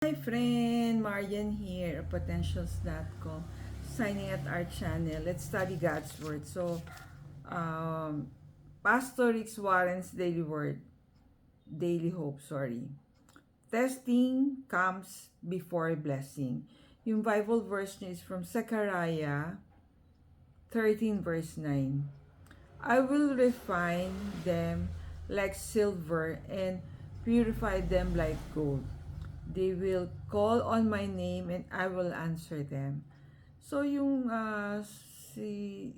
Hi friend, Marian here, potentials.com, signing at our channel. Let's study God's Word. Um, Pastor Rick Warren's Daily Hope, Testing comes before blessing. Yung Bible verse niya is from Zechariah 13 verse 9. I will refine them like silver and purify them like gold. They will call on my name and I will answer them. So yung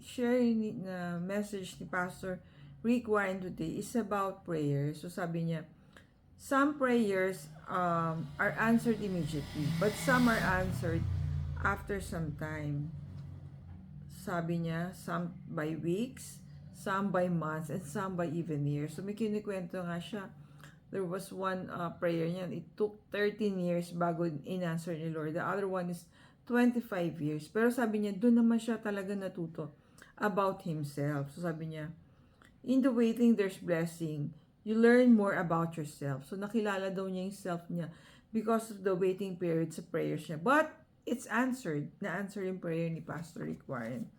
sharing na message ni Pastor Rick Warren today is about prayer. So sabi niya, some prayers are answered immediately, but some are answered after some time. Sabi niya, some by weeks, some by months, and some by even years. So may kinikwento nga siya. There was one prayer niya. It took 13 years bago in-answer ni Lord. The other one is 25 years. Pero sabi niya, doon naman siya talaga natuto about himself. So sabi niya, in the waiting, there's blessing. You learn more about yourself. So nakilala daw niya yung self niya because of the waiting period sa prayers niya. But it's answered. Na-answer yung prayer ni Pastor Rick Warren.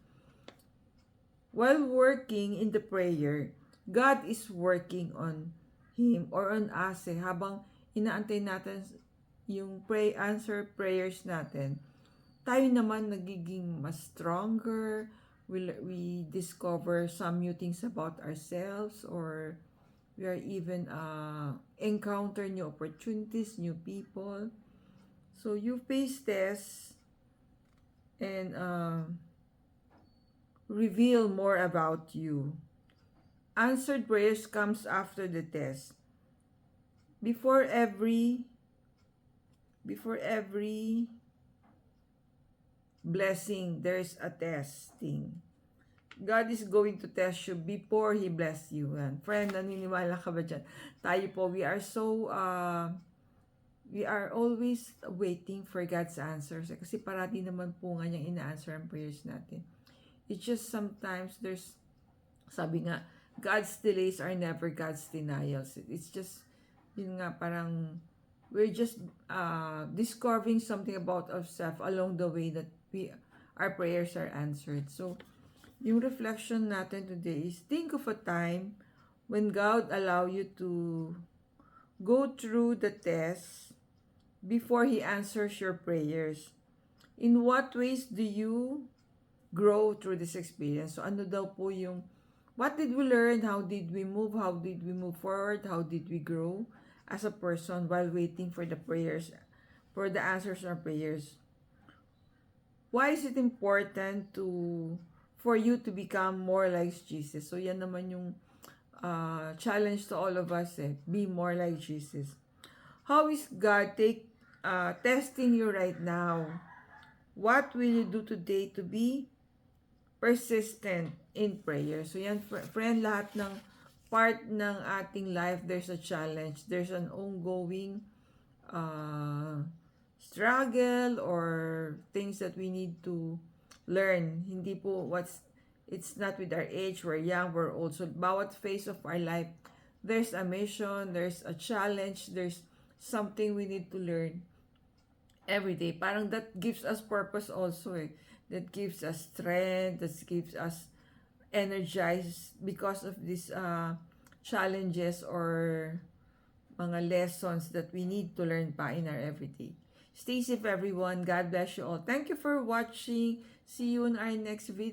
While working in the prayer, God is working on him or on us habang inaantay natin yung answer prayers natin, tayo naman nagiging mas stronger. We discover some new things about ourselves, or we are even encounter new opportunities, new people. So you face tests and reveal more about you. Answered prayers comes after the test. Before every blessing, there's a testing. God is going to test you before He bless you. And friend, naniniwala ka ba dyan? Tayo po, we are always waiting for God's answers. Kasi parati naman po nga niyang ina-answer ang prayers natin. It's just sometimes sabi nga, God's delays are never God's denials. It's just, yun nga, parang, we're just discovering something about ourselves along the way that our prayers are answered. So, yung reflection natin today is, think of a time when God allowed you to go through the test before He answers your prayers. In what ways do you grow through this experience? So, ano daw po yung, what did we learn? How did we move? How did we move forward? How did we grow as a person while waiting for the prayers, for the answers to our prayers? Why is it important for you to become more like Jesus? So yan naman yung challenge to all of us. Be more like Jesus. How is God testing you right now? What will you do today to be persistent in prayer? So yan, friend, lahat ng part ng ating life, there's a challenge. There's an ongoing struggle or things that we need to learn. Hindi po it's not with our age, we're young, we're old. So bawat phase of our life, there's a mission, there's a challenge, there's something we need to learn every day. Parang that gives us purpose also That gives us strength, that gives us energized because of these challenges or mga lessons that we need to learn pa in our everyday. Stay safe everyone. God bless you all. Thank you for watching. See you in our next video.